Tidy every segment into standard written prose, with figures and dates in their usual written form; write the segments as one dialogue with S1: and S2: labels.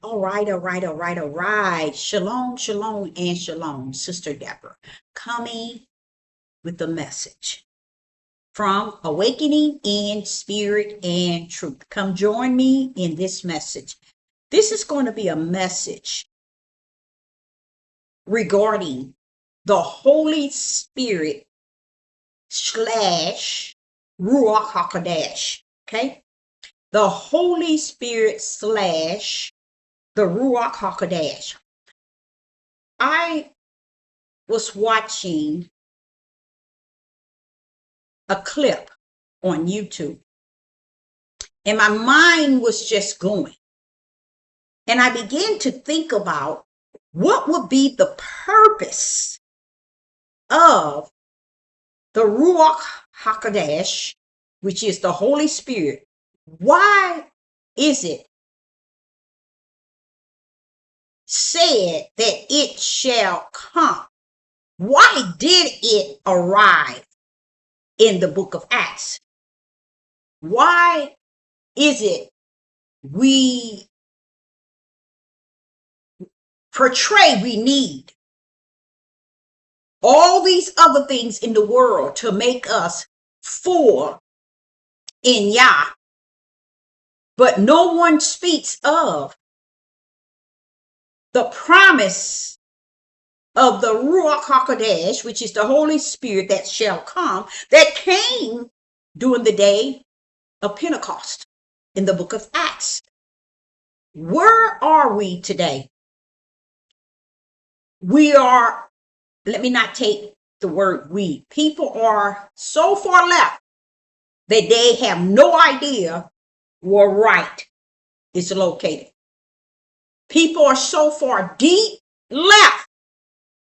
S1: All right, all right, all right, all right. Shalom, shalom, and shalom, Sister Deborah, coming with the message from Awakening in Spirit and Truth. Come join me in this message. This is going to be a message regarding the Holy Spirit slash Ruach HaKodesh. Okay? The Holy Spirit slash the Ruach HaKodesh. I was watching a clip on YouTube and my mind was just going. And I began to think about what would be the purpose of the Ruach HaKodesh, which is the Holy Spirit. Why is it said that it shall come? Why did it arrive in the book of Acts? Why is it we portray we need all these other things in the world to make us full in Yah, but no one speaks of the promise of the Ruach HaKodesh, which is the Holy Spirit that shall come, that came during the day of Pentecost in the book of Acts. Where are we today? We are, let me not take the word we. People are so far left that they have no idea where right is located. People are so far deep left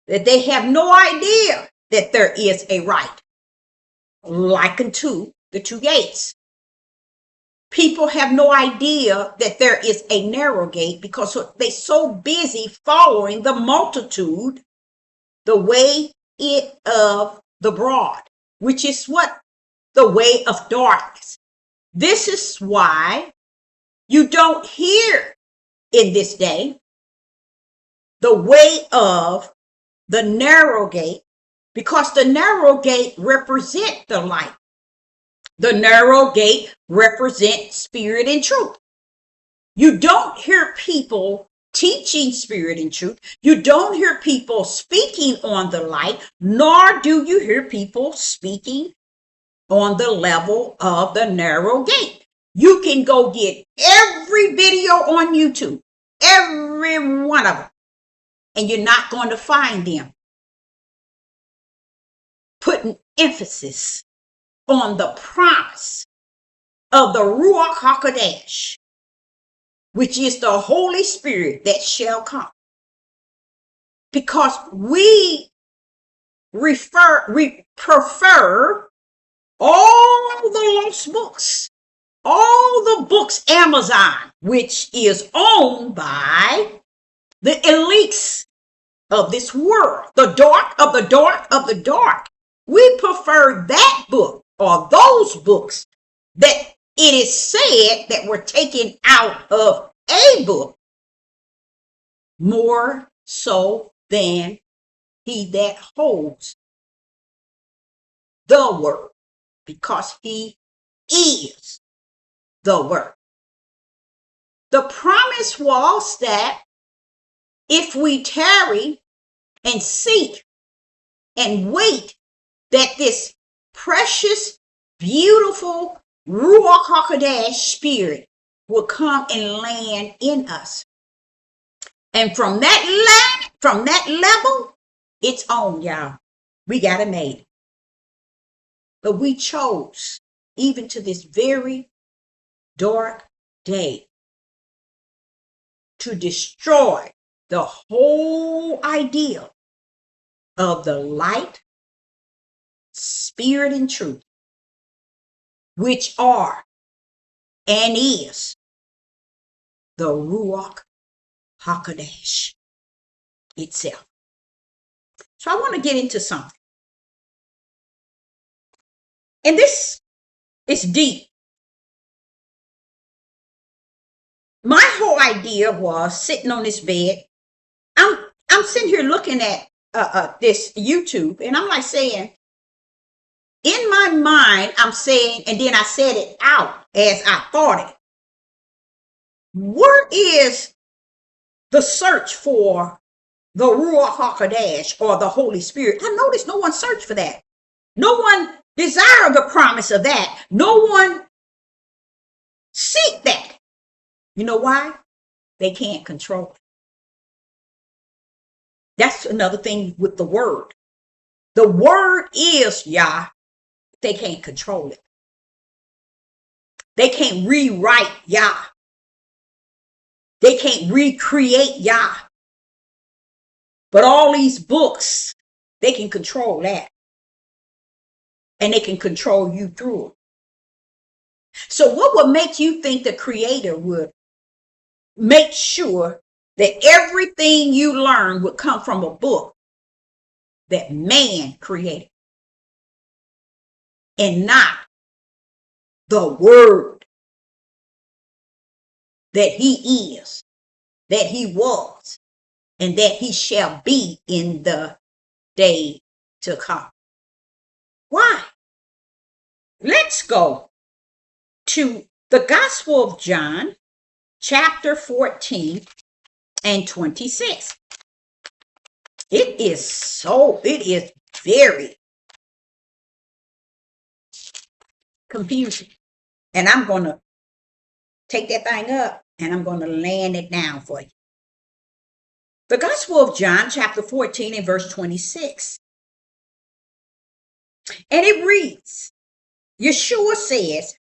S1: that they have no idea that there is a right, like unto the two gates. People have no idea that there is a narrow gate because they're so busy following the multitude, the way of the broad, which is what? The way of darkness. This is why you don't hear in this day the way of the narrow gate, because the narrow gate represents the light. The narrow gate represents spirit and truth. You don't hear people teaching spirit and truth. You don't hear people speaking on the light, nor do you hear people speaking on the level of the narrow gate. You can go get every video on YouTube, every one of them, and you're not going to find them putting emphasis on the promise of the Ruach HaKodesh, which is the Holy Spirit that shall come. Because we prefer all the lost books, all the books Amazon, which is owned by the elites of this world, the dark of the dark of the dark. We prefer that book or those books that it is said that were taken out of a book more so than he that holds the word, because he is the word. The promise was that if we tarry and seek and wait, that this precious, beautiful Ruach HaKodesh spirit will come and land in us. And from that level, it's on, y'all. We got it made. But we chose, even to this very dark day, to destroy the whole idea of the light, spirit, and truth, which are and is the Ruach HaKodesh itself. So I want to get into something. And this is deep. My whole idea was sitting on this bed. I'm sitting here looking at this YouTube, and I'm like saying, in my mind, I'm saying, and then I said it out as I thought it. Where is the search for the Ruach HaKodesh or the Holy Spirit? I noticed no one searched for that. No one desired the promise of that. No one seek that. You know why? They can't control it. That's another thing with the word. The word is Yah. They can't control it. They can't rewrite Yah. They can't recreate Yah. But all these books, they can control that. And they can control you through it. So what would make you think the Creator would make sure that everything you learn would come from a book that man created and not the word that he is, that he was, and that he shall be in the day to come? Why? Let's go to the Gospel of John, chapter 14 and 26. It is very confusing. And I'm going to take that thing up and I'm going to land it down for you. The Gospel of John, chapter 14 and verse 26. And it reads, Yeshua says,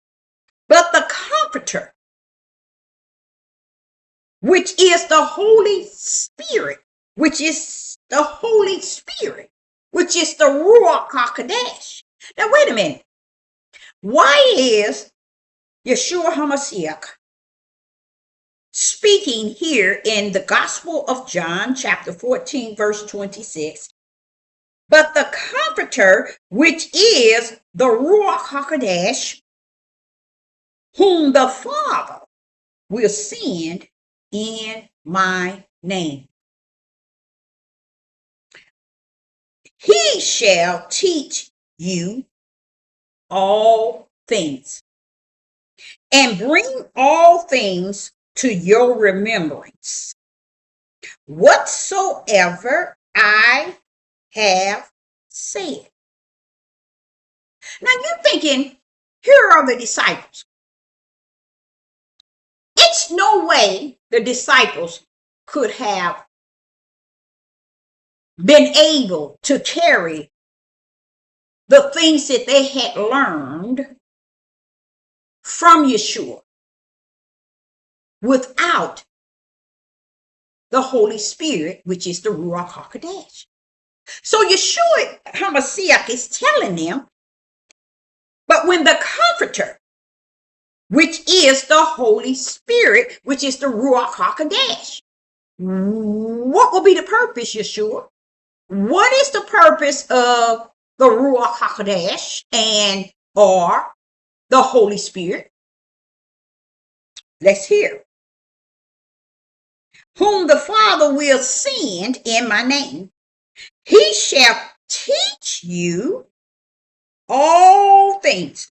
S1: but the Comforter, which is the Holy Spirit, which is the Ruach HaKodesh. Now, wait a minute. Why is Yeshua HaMashiach speaking here in the Gospel of John, chapter 14, verse 26? But the Comforter, which is the Ruach HaKodesh, whom the Father will send in my name. He shall teach you all things and bring all things to your remembrance, whatsoever I have said. Now you're thinking, here are the disciples. It's no way the disciples could have been able to carry the things that they had learned from Yeshua without the Holy Spirit, which is the Ruach HaKodesh. So Yeshua HaMashiach is telling them, but when the Comforter, which is the Holy Spirit, which is the Ruach HaKodesh, what will be the purpose, Yeshua? What is the purpose of the Ruach HaKodesh and or the Holy Spirit? Let's hear. Whom the Father will send in my name, he shall teach you all things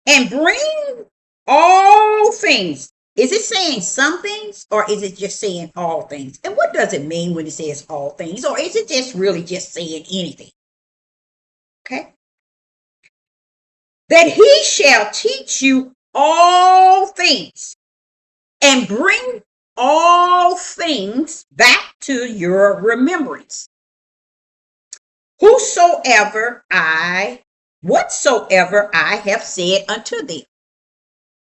S1: and bring all things. Is it saying some things or is it just saying all things? And what does it mean when it says all things? Or is it just really just saying anything? Okay. That he shall teach you all things and bring all things back to your remembrance. Whatsoever I have said unto thee.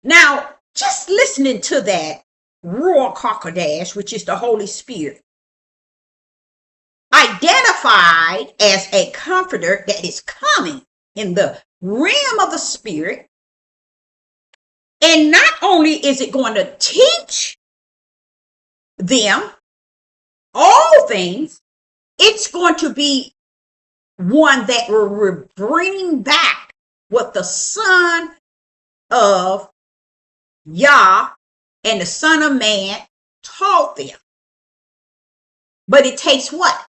S1: Now, just listening to that Ruach HaKodesh, which is the Holy Spirit, identified as a comforter that is coming in the realm of the Spirit. And not only is it going to teach them all things, it's going to be one that will bring back what the Son of Yah and the Son of Man taught them. But it takes what?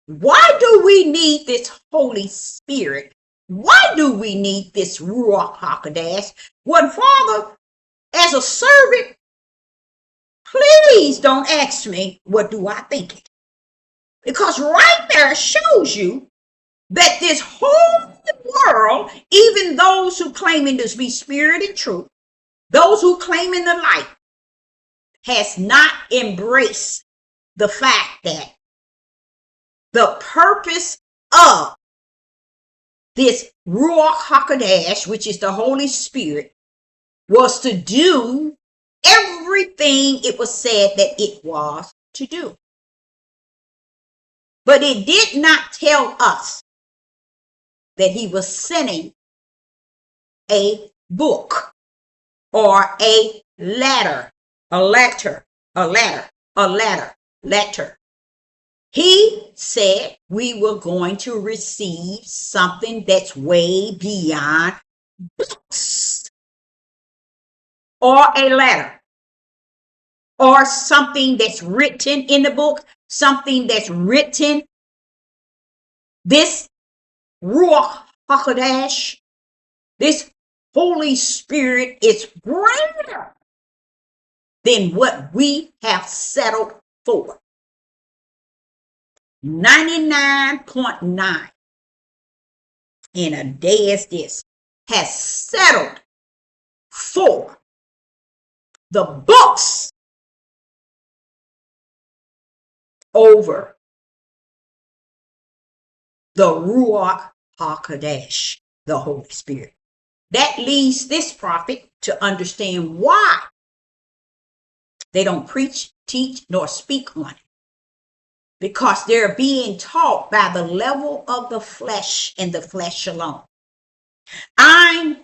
S1: Why do we need this Holy Spirit? Why do we need this Ruach HaKodesh? Well, Father, as a servant, please don't ask me, what do I think it? Because right there shows you that this whole world, even those who claiming to be spirit and truth, those who claim in the light, has not embraced the fact that the purpose of this Ruach HaKodesh, which is the Holy Spirit, was to do everything it was said that it was to do. But it did not tell us that he was sending a book or a letter. He said we were going to receive something that's way beyond books or a letter or something that's written in the book, something that's written. This Ruach HaKodesh, this Holy Spirit is greater than what we have settled for. 99.9 in a day as this has settled for the books over the Ruach HaKodesh, the Holy Spirit. That leads this prophet to understand why they don't preach, teach, nor speak on it. Because they're being taught by the level of the flesh and the flesh alone. I'm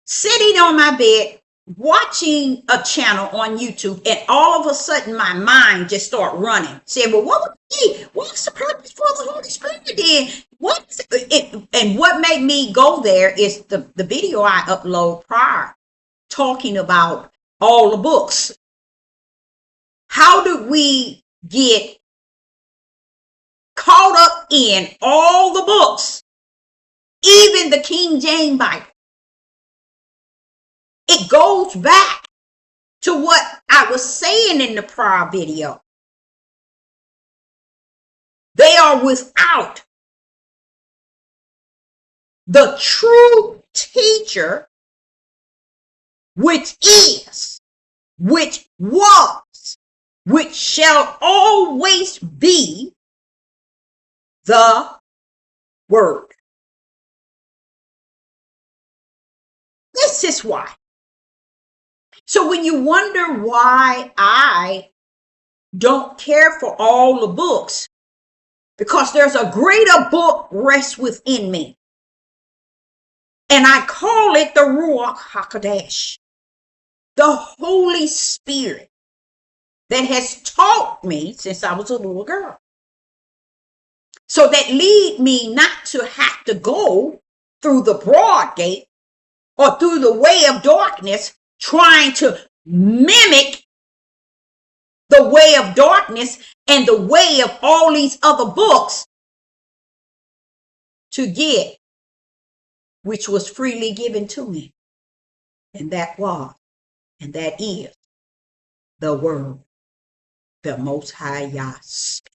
S1: sitting on my bed watching a channel on YouTube, and all of a sudden my mind just start running, saying, well, what would be? What's the purpose for the Holy Spirit then? What's it? And what made me go there is the video I upload prior, talking about all the books. How do we get caught up in all the books, even the King James Bible? It goes back to what I was saying in the prior video. They are without the true teacher, which is, which was, which shall always be the Word. This is why. So when you wonder why I don't care for all the books, because there's a greater book rests within me. And I call it the Ruach HaKodesh, the Holy Spirit that has taught me since I was a little girl. So that lead me not to have to go through the broad gate or through the way of darkness, trying to mimic the way of darkness and the way of all these other books to get which was freely given to me. And that was, and that is the Word, the Most High Yah Spirit.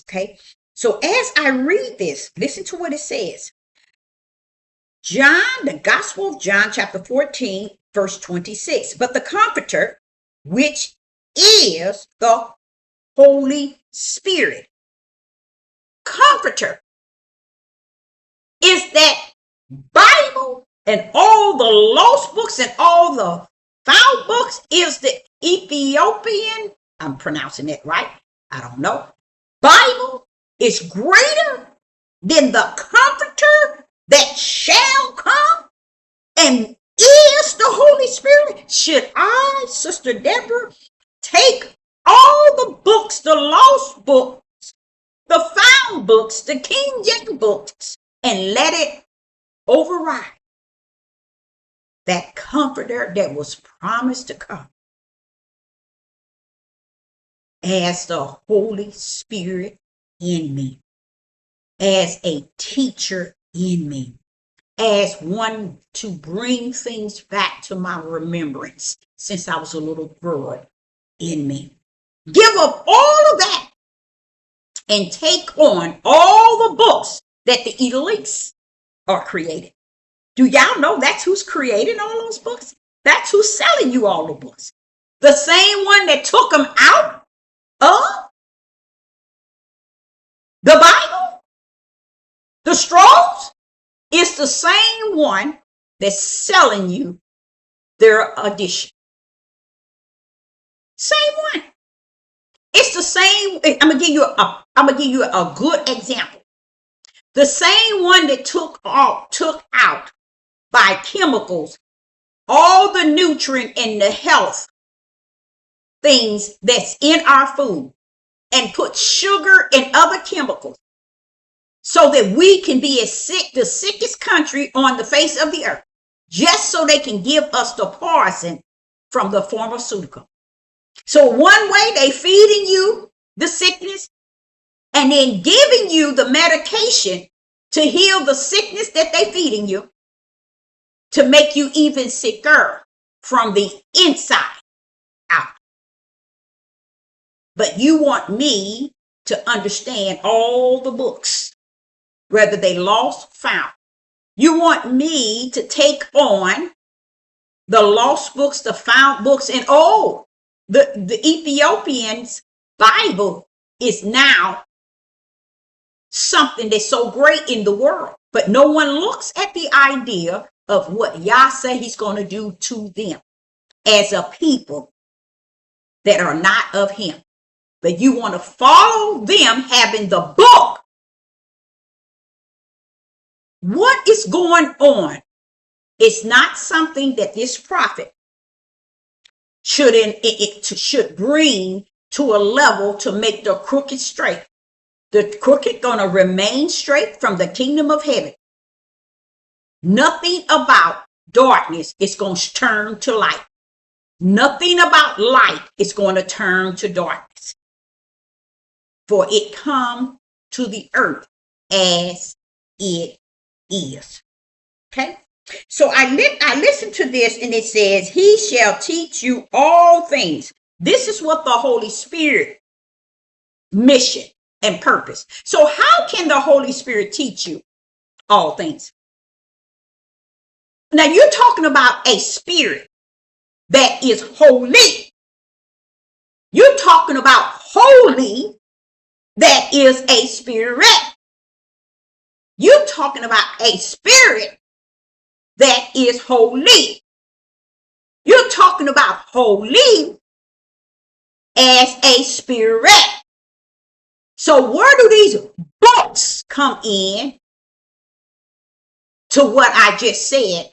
S1: Okay, so as I read this, listen to what it says. John, the Gospel of John, chapter 14, verse 26. But the Comforter, which is the Holy Spirit. Comforter is that Bible, and all the lost books and all the found books is the Ethiopian, I'm pronouncing it right, I don't know, Bible is greater than the Comforter that shall come and is the Holy Spirit. Should I, Sister Deborah, take all the books, the lost books, the found books, the King James books, and let it override that comforter that was promised to come as the Holy Spirit in me, as a teacher in me, as one to bring things back to my remembrance since I was a little girl in me. Give up all of that and take on all the books that the elites are creating. Do y'all know that's who's creating all those books? That's who's selling you all the books. The same one that took them out of the Bible, the scrolls, is the same one that's selling you their edition. Same one. It's the same. I'm gonna give you a good example. The same one that took out by chemicals all the nutrient and the health things that's in our food and put sugar and other chemicals so that we can be the sickest country on the face of the earth, just so they can give us the poison from the pharmaceutical. So one way they feeding you the sickness and then giving you the medication to heal the sickness that they feeding you to make you even sicker from the inside out. But you want me to understand all the books, whether they lost, found. You want me to take on the lost books, the found books, and the Ethiopians' Bible is now something that's so great in the world. But no one looks at the idea of what Yah said he's going to do to them as a people that are not of him. But you want to follow them having the book. What is going on? It's not something that this prophet should bring to a level to make the crooked straight. The crooked going to remain straight from the kingdom of heaven. Nothing about darkness is going to turn to light. Nothing about light is going to turn to darkness. For it come to the earth as it is. Okay? So I listened to this, and it says, he shall teach you all things. This is what the Holy Spirit mission and purpose. So how can the Holy Spirit teach you all things? Now you're talking about a spirit that is holy. You're talking about holy that is a spirit. You're talking about a spirit that is holy. You're talking about holy as a spirit. So where do these books come in to what I just said?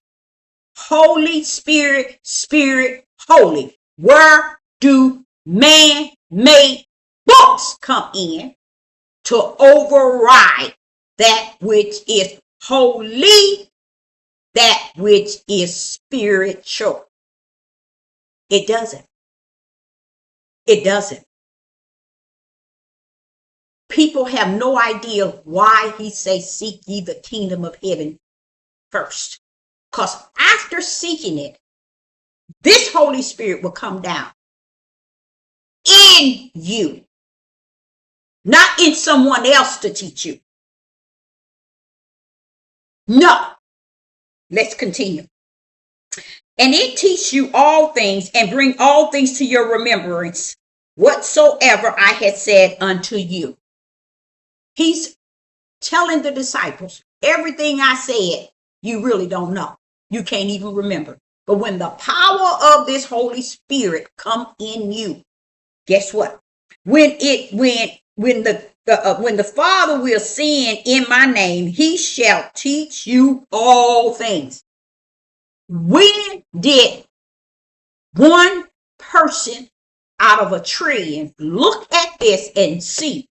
S1: Holy Spirit, Spirit, holy. Where do man-made books come in to override that which is holy, that which is spiritual? It doesn't. It doesn't. People have no idea why he says, seek ye the kingdom of heaven first. Because after seeking it, this Holy Spirit will come down in you, not in someone else to teach you. No. Let's continue. And it teach you all things and bring all things to your remembrance, whatsoever I had said unto you. He's telling the disciples, everything I said, you really don't know. You can't even remember. But when the power of this Holy Spirit come in you, guess what? When the Father will send in my name, he shall teach you all things. When did one person out of a tree and look at this and see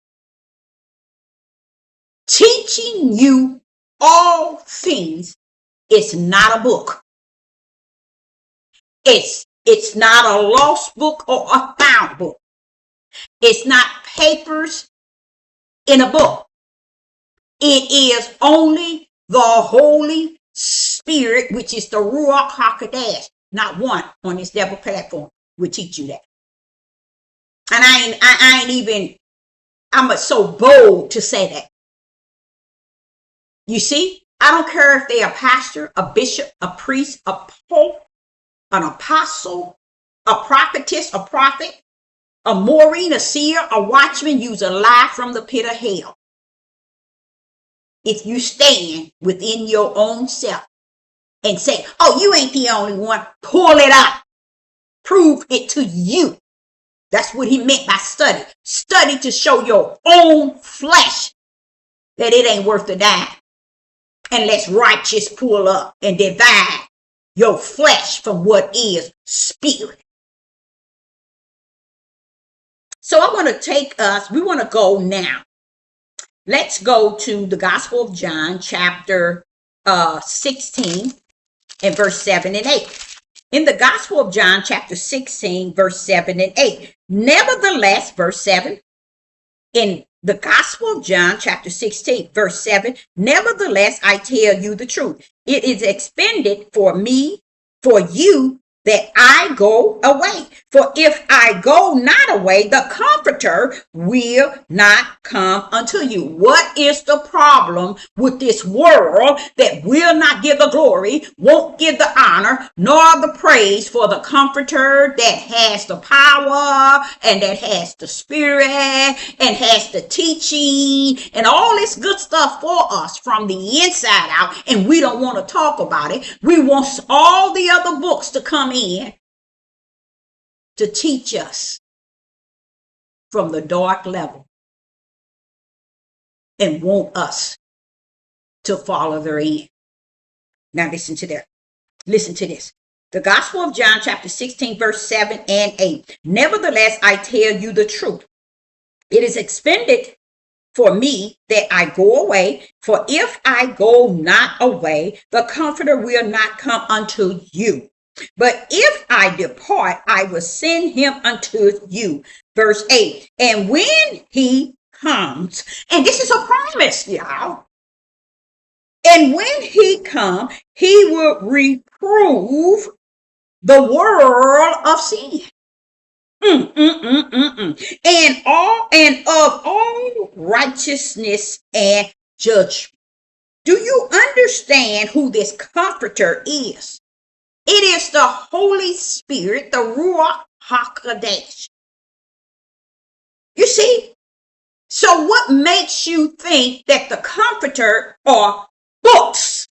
S1: teaching you all things? It's not a book. It's not a lost book or a found book. It's not papers in a book. It is only the Holy Spirit, which is the Ruach HaKodesh. Not one on this devil platform will teach you that. And I ain't even, I'm so bold to say that. You see, I don't care if they're a pastor, a bishop, a priest, a pope, an apostle, a prophetess, a prophet, a Maureen, a seer, a watchman, use a lie from the pit of hell. If you stand within your own self and say, oh, you ain't the only one, pull it up. Prove it to you. That's what he meant by study. Study to show your own flesh that it ain't worth a dime. Unless righteous pull up and divide your flesh from what is spirit. So I want to take us, we want to go now. Let's go to the Gospel of John, chapter 16 and verse 7 and 8. In the Gospel of John, chapter 16, verse 7 and 8. Nevertheless, verse 7, in the Gospel of John, chapter 16, verse 7, nevertheless, I tell you the truth. It is expended for me, for you, that I go away. For if I go not away, the Comforter will not come unto you. What is the problem with this world that will not give the glory, won't give the honor, nor the praise for the Comforter that has the power and that has the Spirit and has the teaching and all this good stuff for us from the inside out, and we don't want to talk about it. We want all the other books to come in to teach us from the dark level and want us to follow their end. Now listen to that. Listen to this. The Gospel of John, chapter 16, verse 7 and 8. Nevertheless, I tell you the truth. It is expended for me that I go away. For if I go not away, the Comforter will not come unto you. But if I depart, I will send him unto you. Verse 8. And when he comes, and this is a promise, y'all. And when he comes, he will reprove the world of sin. And of all righteousness and judgment. Do you understand who this Comforter is? It is the Holy Spirit, the Ruach HaKodesh. You see? So what makes you think that the Comforter are books,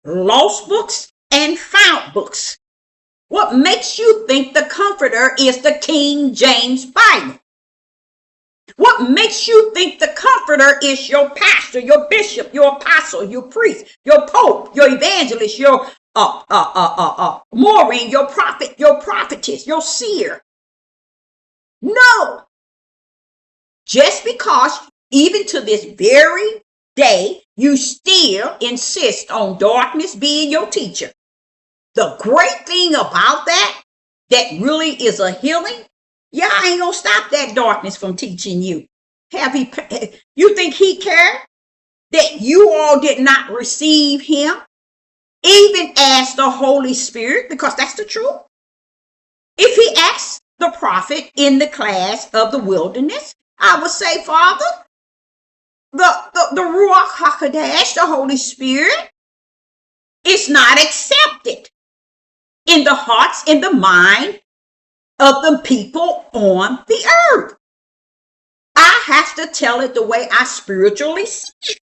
S1: lost books and found books? What makes you think the Comforter is the King James Bible? What makes you think the Comforter is your pastor, your bishop, your apostle, your priest, your pope, your evangelist, your Maureen, your prophet, your prophetess, your seer? No. Just because even to this very day, you still insist on darkness being your teacher. The great thing about that really is a healing, y'all ain't gonna stop that darkness from teaching you. You think he cared that you all did not receive him, even as the Holy Spirit, because that's the truth? If he asked the prophet in the class of the wilderness, I would say, Father, the Ruach HaKodesh, the Holy Spirit, is not accepted in the hearts, in the mind of the people on the earth. I have to tell it the way I spiritually see it.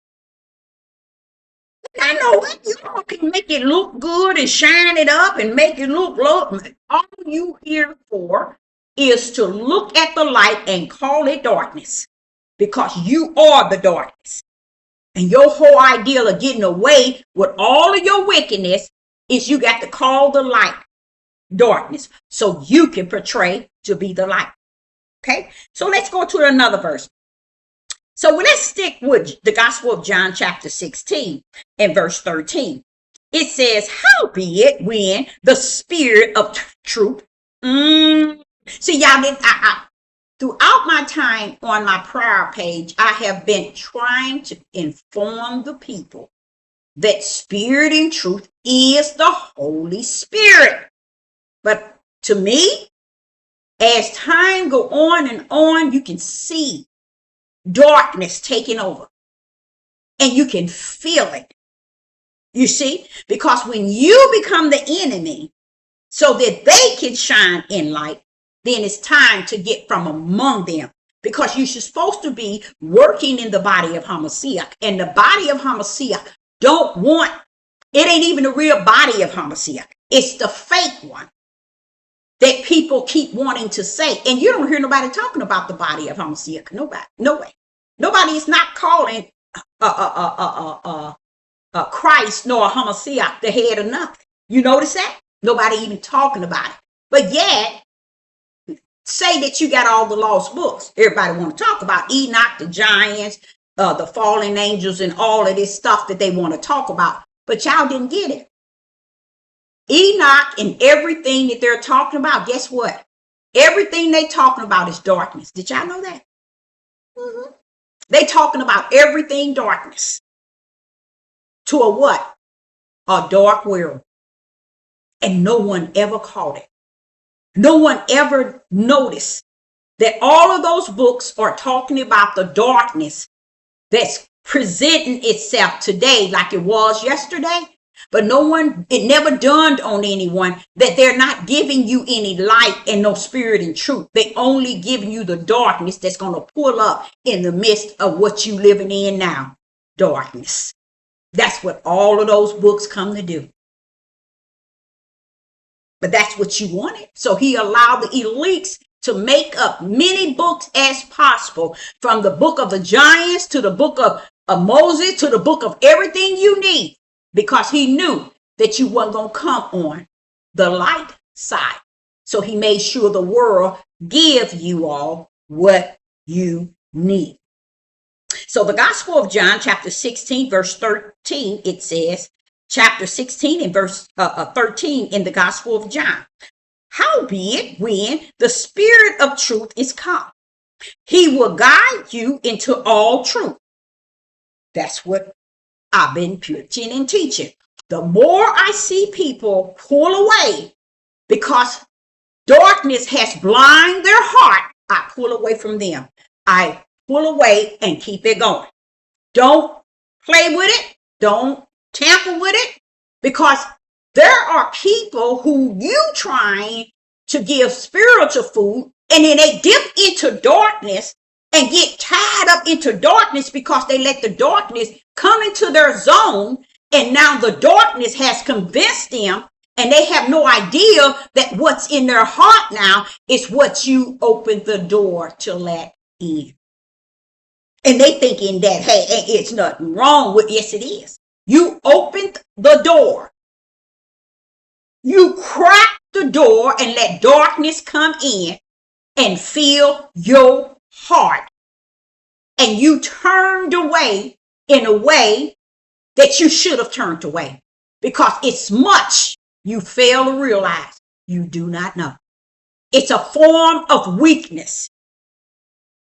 S1: I know what you all can make it look good and shine it up and make it look low. All you here for is to look at the light and call it darkness, because you are the darkness. And your whole idea of getting away with all of your wickedness is you got to call the light darkness so you can portray to be the light. Okay, so let's go to another verse. So let's stick with the Gospel of John chapter 16 and verse 13. It says, howbeit when the spirit of truth. See, y'all, throughout my time on my prayer page, I have been trying to inform the people that spirit and truth is the Holy Spirit. But to me, as time go on and on, you can see darkness taking over. And you can feel it. You see? Because when you become the enemy so that they can shine in light, then it's time to get from among them. Because you're supposed to be working in the body of Hamashiach. And the body of Hamashiach don't want, it ain't even the real body of Hamashiach. It's the fake one that people keep wanting to say. And you don't hear nobody talking about the body of Hamashiach. Nobody. No way. Nobody is not calling Christ nor Hamashiach the head of nothing. You notice that? Nobody even talking about it. But yet, say that you got all the lost books. Everybody want to talk about Enoch, the giants, the fallen angels, and all of this stuff that they want to talk about. But y'all didn't get it. Enoch and everything that they're talking about, guess what? Everything they talking about is darkness. Did y'all know that? Mm-hmm. They talking about everything darkness. To a what? A dark world. And no one ever caught it. No one ever noticed that all of those books are talking about the darkness that's presenting itself today like it was yesterday. But no one, it never dawned on anyone that they're not giving you any light and no spirit and truth. They only giving you the darkness that's going to pull up in the midst of what you living in now. Darkness. That's what all of those books come to do. But that's what you wanted. So he allowed the elites to make up many books as possible, from the book of the giants to the book of Moses to the book of everything you need, because he knew that you weren't going to come on the light side. So he made sure the world give you all what you need. So the Gospel of John, chapter 16, verse 13, it says, chapter 16 and verse 13 in the Gospel of John. Howbeit, when the Spirit of truth is come, he will guide you into all truth. That's what I've been preaching and teaching. The more I see people pull away because darkness has blinded their heart, I pull away from them. I pull away and keep it going. Don't play with it. Don't tamper with it, because there are people who you trying to give spiritual food, and then they dip into darkness and get tied up into darkness because they let the darkness come into their zone, and now the darkness has convinced them, and they have no idea that what's in their heart now is what you opened the door to let in. And they thinking that, hey, it's nothing wrong with, yes, it is. You opened the door. You cracked the door and let darkness come in and fill your heart. And you turned away in a way that you should have turned away, because it's much you fail to realize you do not know. It's a form of weakness.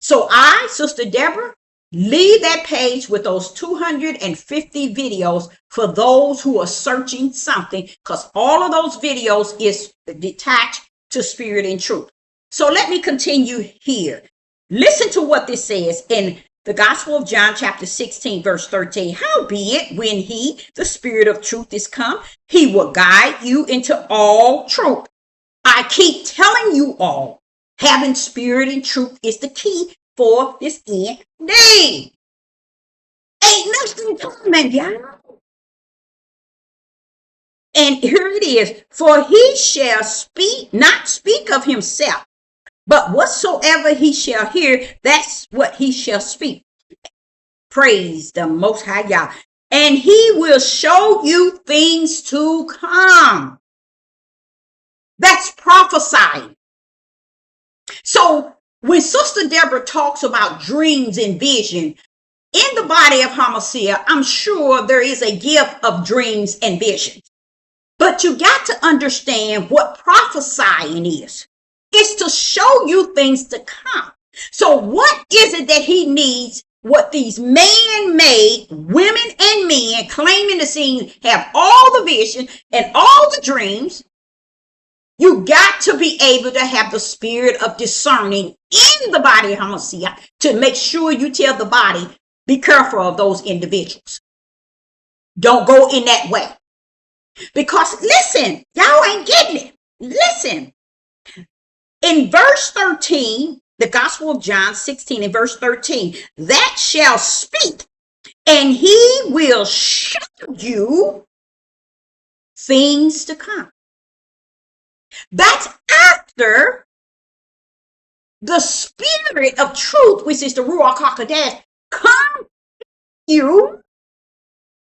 S1: So I, Sister Deborah, leave that page with those 250 videos for those who are searching something, because all of those videos is detached to spirit and truth. So let me continue here. Listen to what this says in the Gospel of John, chapter 16, verse 13. Howbeit, when he, the Spirit of truth, is come, he will guide you into all truth. I keep telling you all, having spirit and truth is the key for this end day. Ain't nothing coming, y'all. And here it is. For he shall not speak of himself, but whatsoever he shall hear, that's what he shall speak. Praise the Most High Yah. And he will show you things to come. That's prophesying. So when Sister Deborah talks about dreams and vision, in the body of Hamashiach, I'm sure there is a gift of dreams and visions. But you got to understand what prophesying is. It's to show you things to come. So what is it that he needs? What these man-made women and men claiming to see have all the vision and all the dreams. You got to be able to have the spirit of discerning in the body of Hamashiach to make sure you tell the body, be careful of those individuals. Don't go in that way. Because listen, y'all ain't getting it. Listen, in verse 13, the Gospel of John 16 and verse 13, that shall speak, and he will show you things to come. That's after the spirit of truth, which is the Ruach HaKodesh, come to you.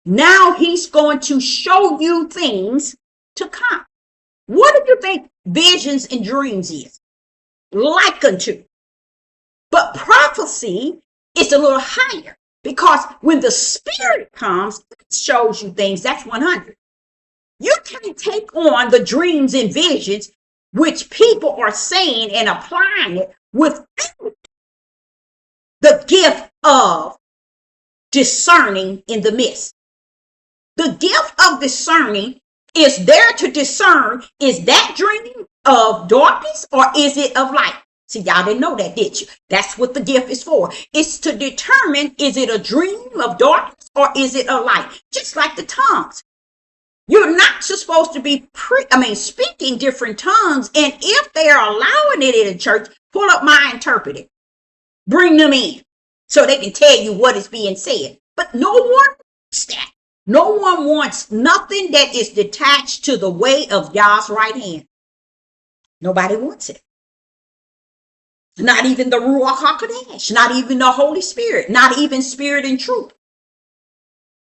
S1: Now he's going to show you things to come. What do you think visions and dreams is? Like unto. But prophecy is a little higher, because when the spirit comes, it shows you things. That's 100. You can't take on the dreams and visions, which people are saying and applying it without the gift of discerning in the midst. The gift of discerning is there to discern, is that dream of darkness or is it of light? See, y'all didn't know that, did you? That's what the gift is for. It's to determine, is it a dream of darkness or is it a light? Just like the tongues. You're not supposed to be speaking different tongues. And if they are allowing it in a church, pull up my interpreter. Bring them in so they can tell you what is being said. But no one wants that. No one wants nothing that is detached to the way of Yah's right hand. Nobody wants it. Not even the Ruach HaKodesh, not even the Holy Spirit, not even spirit and truth.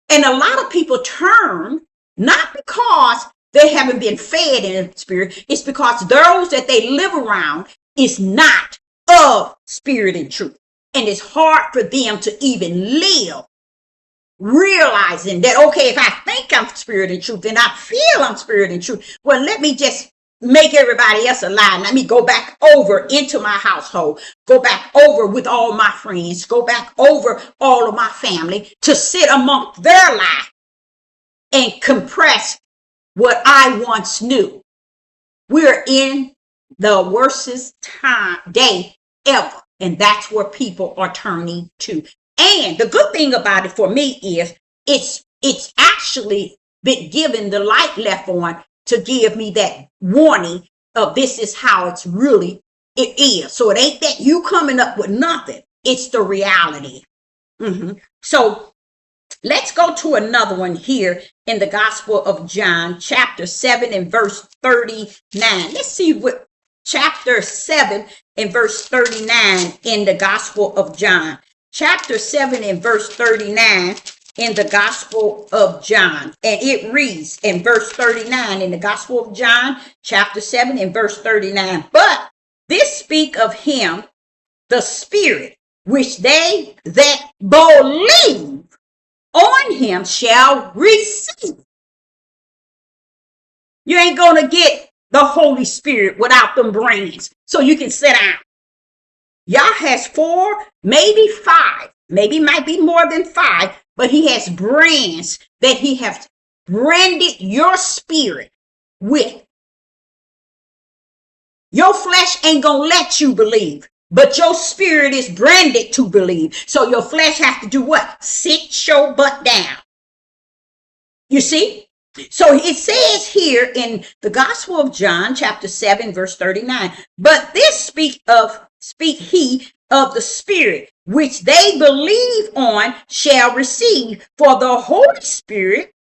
S1: And a lot of people turn, not because they haven't been fed in the spirit, it's because those that they live around is not of spirit and truth. And it's hard for them to even live realizing that, okay, if I think I'm spirit and truth and I feel I'm spirit and truth, well, let me just make everybody else a lie. Let me go back over into my household, go back over with all my friends, go back over all of my family to sit amongst their lie and compress what I once knew. We're in the worstest day ever. And that's where people are turning to. And the good thing about it for me is it's actually been given the light left on to give me that warning of this is how it is. So it ain't that you coming up with nothing. It's the reality. So let's go to another one here in the Gospel of John, chapter 7 and verse 39. Let's see what chapter 7 and verse 39 in the Gospel of John. Chapter 7 and verse 39 in the Gospel of John. And it reads in verse 39 in the Gospel of John, chapter 7 and verse 39. But this speak of him, the Spirit, which they that believe on him shall receive. You ain't going to get the Holy Spirit without them brains. So you can sit down. Yah has 4, maybe 5, maybe might be more than 5, but he has brands that he has branded your spirit with. Your flesh ain't gonna let you believe, but your spirit is branded to believe. So your flesh has to do what? Sit your butt down. You see? So it says here in the Gospel of John, chapter 7, verse 39, but this speak he of the Spirit, which they believe on shall receive, for the Holy Spirit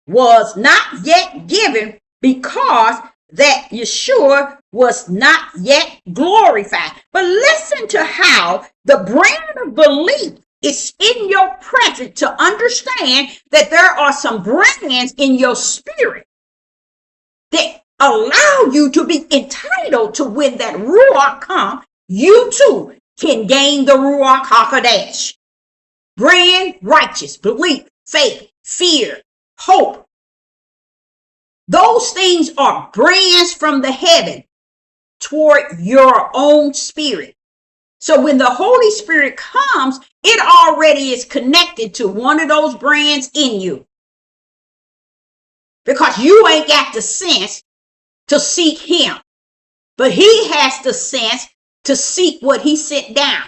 S1: was not yet given, because that Yeshua was not yet glorified. But listen to how the brand of belief is in your present to understand that there are some brands in your spirit that allow you to be entitled to when that Ruach comes. You too can gain the Ruach HaKodesh. brand righteous, belief, faith, fear, hope. Those things are brands from the heaven toward your own spirit. So when the Holy Spirit comes, it already is connected to one of those brands in you. Because you ain't got the sense to seek him. But he has the sense to seek what he sent down.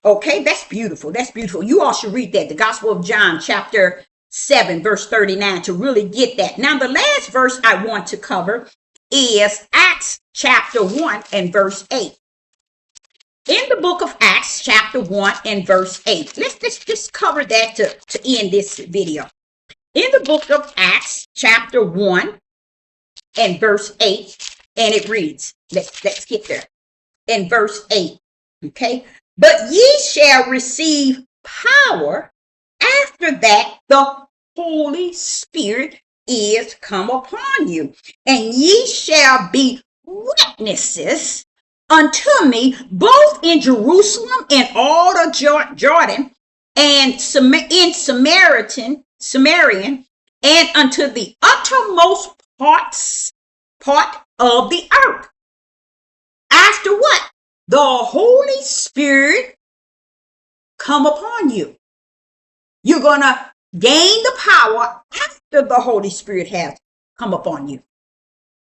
S1: Okay, that's beautiful. That's beautiful. You all should read that. The Gospel of John, chapter 7, verse 39, to really get that. Now, the last verse I want to cover is Acts chapter 1 and verse 8. In the book of Acts chapter 1 and verse 8. Let's just cover that to end this video. In the book of Acts chapter 1 and verse 8, and it reads, let's get there. In verse 8, okay? But ye shall receive power after that the Holy Spirit is come upon you, and ye shall be witnesses unto me both in Jerusalem and all the Jordan and in Samarian and unto the uttermost part of the earth. After what? The Holy Spirit come upon you. You're going to gain the power after the Holy Spirit has come upon you.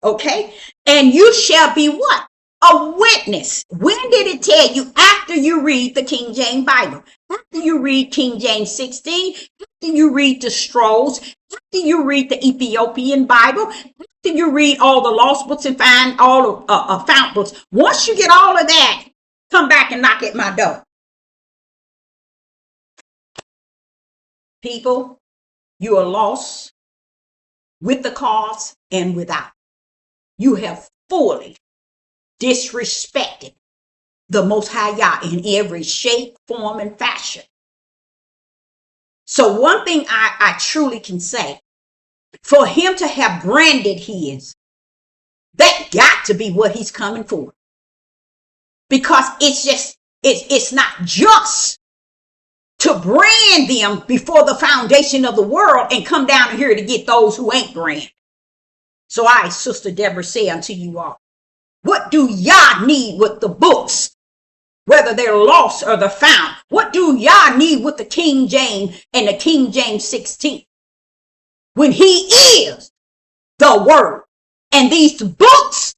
S1: Okay? And you shall be what? A witness. When did it tell you? After you read the King James Bible. After you read King James 16. After you read the Strolls. After you read the Ethiopian Bible. After you read all the lost books and find all of found books. Once you get all of that, come back and knock at my door. People, you are lost with the cause and without. You have fully disrespected the Most High Yah in every shape, form, and fashion. So one thing I truly can say, for him to have branded his, that got to be what he's coming for. Because it's not just to brand them before the foundation of the world and come down here to get those who ain't brand. So I, Sister Deborah, say unto you all, what do Yah need with the books? Whether they're lost or they're found. What do Yah need with the King James and the King James 16? When he is the word. And these books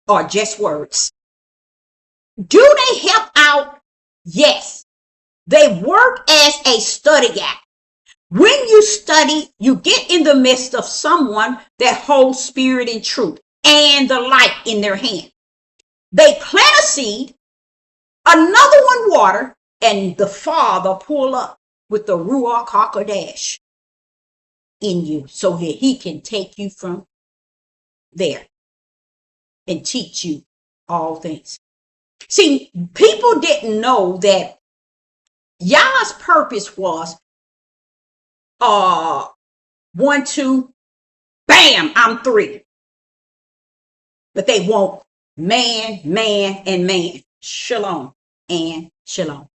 S1: are just words. Do they help out? Yes. They work as a study guide. When you study, you get in the midst of someone that holds spirit and truth and the light in their hand. They plant a seed, another one water, and the Father pull up with the Ruach HaKodesh in you so that he can take you from there and teach you all things. See, people didn't know that Yah's purpose was 1, 2, bam, I'm 3. But they want man, and man. Shalom and shalom.